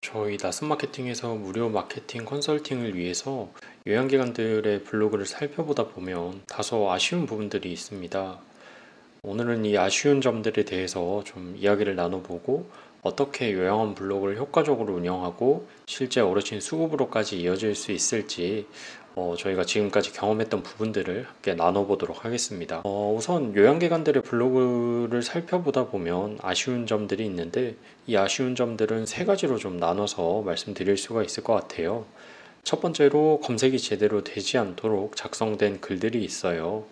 저희 낯선 마케팅에서 무료 마케팅 컨설팅을 위해서 요양기관들의 블로그를 살펴보다 보면 다소 아쉬운 부분들이 있습니다. 오늘은 이 아쉬운 점들에 대해서 좀 이야기를 나눠보고 어떻게 요양원 블로그를 효과적으로 운영하고 실제 어르신 수급으로까지 이어질 수 있을지 저희가 지금까지 경험했던 부분들을 함께 나눠보도록 하겠습니다. 우선 요양기관들의 블로그를 살펴보다 보면 아쉬운 점들이 있는데 이 아쉬운 점들은 세 가지로 좀 나눠서 말씀드릴 수가 있을 것 같아요. 첫 번째로 검색이 제대로 되지 않도록 작성된 글들이 있어요.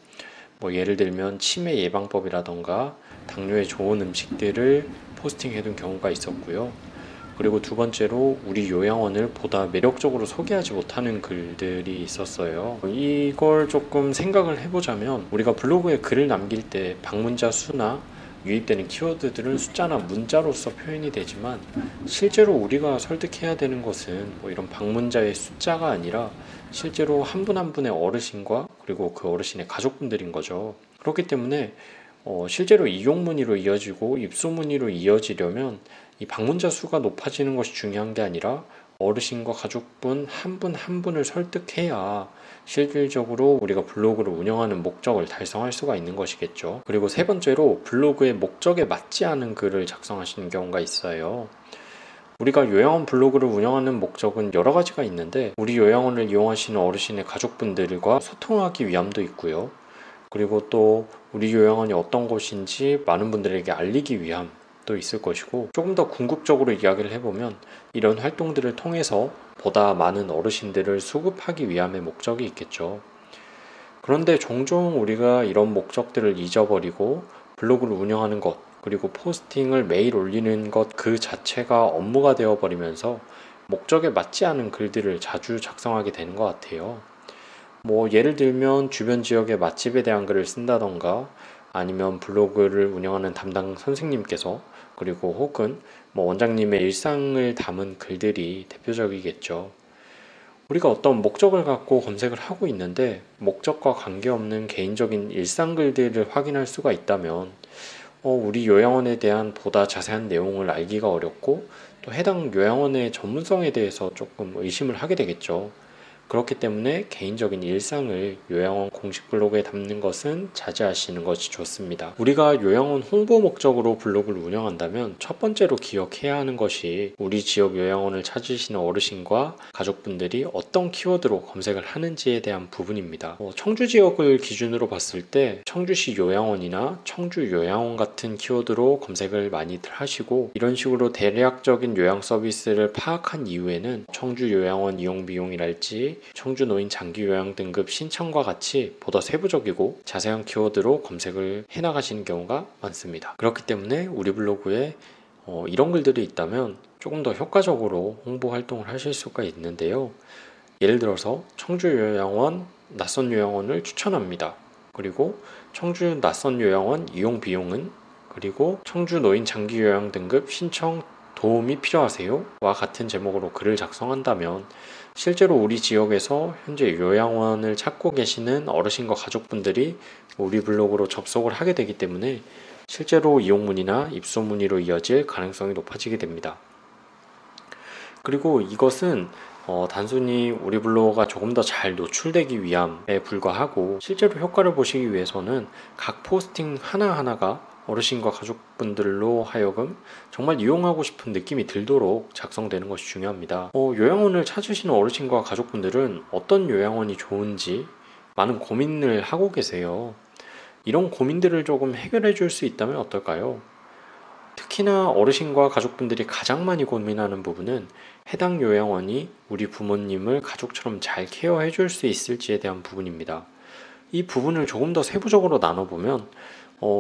예를 들면 치매 예방법이라던가 당뇨에 좋은 음식들을 포스팅해둔 경우가 있었고요. 그리고 두 번째로 우리 요양원을 보다 매력적으로 소개하지 못하는 글들이 있었어요. 이걸 조금 생각을 해보자면 우리가 블로그에 글을 남길 때 방문자 수나 유입되는 키워드들은 숫자나 문자로서 표현이 되지만 실제로 우리가 설득해야 되는 것은 이런 방문자의 숫자가 아니라 실제로 한 분 한 분의 어르신과 그리고 그 어르신의 가족분들인 거죠. 그렇기 때문에 실제로 이용 문의로 이어지고 입소 문의로 이어지려면 이 방문자 수가 높아지는 것이 중요한 게 아니라 어르신과 가족분 한 분 한 분을 설득해야 실질적으로 우리가 블로그를 운영하는 목적을 달성할 수가 있는 것이겠죠. 그리고 세 번째로 블로그의 목적에 맞지 않은 글을 작성하시는 경우가 있어요. 우리가 요양원 블로그를 운영하는 목적은 여러 가지가 있는데 우리 요양원을 이용하시는 어르신의 가족분들과 소통하기 위함도 있고요. 그리고 또 우리 요양원이 어떤 곳인지 많은 분들에게 알리기 위함도 있을 것이고, 조금 더 궁극적으로 이야기를 해보면 이런 활동들을 통해서 보다 많은 어르신들을 수급하기 위함의 목적이 있겠죠. 그런데 종종 우리가 이런 목적들을 잊어버리고 블로그를 운영하는 것, 그리고 포스팅을 매일 올리는 것 그 자체가 업무가 되어버리면서 목적에 맞지 않은 글들을 자주 작성하게 되는 것 같아요. 예를 들면 주변 지역의 맛집에 대한 글을 쓴다던가 아니면 블로그를 운영하는 담당 선생님께서 그리고 혹은 원장님의 일상을 담은 글들이 대표적이겠죠. 우리가 어떤 목적을 갖고 검색을 하고 있는데 목적과 관계없는 개인적인 일상 글들을 확인할 수가 있다면 우리 요양원에 대한 보다 자세한 내용을 알기가 어렵고 또 해당 요양원의 전문성에 대해서 조금 의심을 하게 되겠죠. 그렇기 때문에 개인적인 일상을 요양원 공식 블로그에 담는 것은 자제하시는 것이 좋습니다. 우리가 요양원 홍보 목적으로 블로그를 운영한다면 첫 번째로 기억해야 하는 것이 우리 지역 요양원을 찾으시는 어르신과 가족분들이 어떤 키워드로 검색을 하는지에 대한 부분입니다. 청주 지역을 기준으로 봤을 때 청주시 요양원이나 청주 요양원 같은 키워드로 검색을 많이들 하시고, 이런 식으로 대략적인 요양 서비스를 파악한 이후에는 청주 요양원 이용 비용이랄지 청주 노인 장기 요양 등급 신청과 같이 보다 세부적이고 자세한 키워드로 검색을 해나가시는 경우가 많습니다. 그렇기 때문에 우리 블로그에 이런 글들이 있다면 조금 더 효과적으로 홍보 활동을 하실 수가 있는데요. 예를 들어서 청주 요양원 낯선 요양원을 추천합니다. 그리고 청주 낯선 요양원 이용 비용은, 그리고 청주 노인 장기 요양 등급 신청 도움이 필요하세요? 와 같은 제목으로 글을 작성한다면 실제로 우리 지역에서 현재 요양원을 찾고 계시는 어르신과 가족분들이 우리 블로그로 접속을 하게 되기 때문에 실제로 이용 문의나 입소 문의로 이어질 가능성이 높아지게 됩니다. 그리고 이것은 단순히 우리 블로그가 조금 더 잘 노출되기 위함에 불과하고, 실제로 효과를 보시기 위해서는 각 포스팅 하나하나가 어르신과 가족분들로 하여금 정말 이용하고 싶은 느낌이 들도록 작성되는 것이 중요합니다. 요양원을 찾으시는 어르신과 가족분들은 어떤 요양원이 좋은지 많은 고민을 하고 계세요. 이런 고민들을 조금 해결해 줄 수 있다면 어떨까요? 특히나 어르신과 가족분들이 가장 많이 고민하는 부분은 해당 요양원이 우리 부모님을 가족처럼 잘 케어해 줄 수 있을지에 대한 부분입니다. 이 부분을 조금 더 세부적으로 나눠보면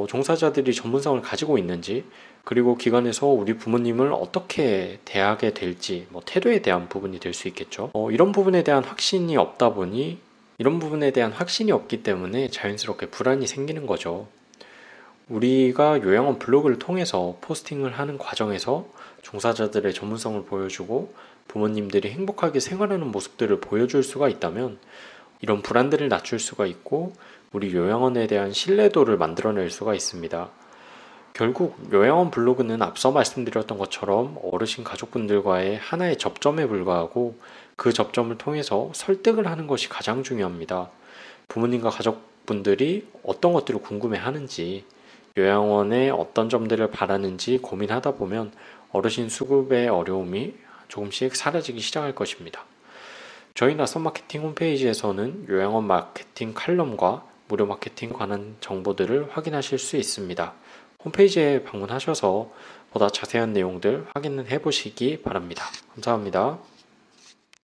종사자들이 전문성을 가지고 있는지, 그리고 기관에서 우리 부모님을 어떻게 대하게 될지, 태도에 대한 부분이 될 수 있겠죠. 이런 부분에 대한 확신이 없기 때문에 자연스럽게 불안이 생기는 거죠. 우리가 요양원 블로그를 통해서 포스팅을 하는 과정에서 종사자들의 전문성을 보여주고 부모님들이 행복하게 생활하는 모습들을 보여줄 수가 있다면 이런 불안들을 낮출 수가 있고 우리 요양원에 대한 신뢰도를 만들어낼 수가 있습니다. 결국 요양원 블로그는 앞서 말씀드렸던 것처럼 어르신 가족분들과의 하나의 접점에 불과하고 그 접점을 통해서 설득을 하는 것이 가장 중요합니다. 부모님과 가족분들이 어떤 것들을 궁금해 하는지, 요양원에 어떤 점들을 바라는지 고민하다 보면 어르신 수급의 어려움이 조금씩 사라지기 시작할 것입니다. 저희 낯선 마케팅 홈페이지에서는 요양원 마케팅 칼럼과 무료 마케팅 관한 정보들을 확인하실 수 있습니다. 홈페이지에 방문하셔서 보다 자세한 내용들 확인해 보시기 바랍니다. 감사합니다.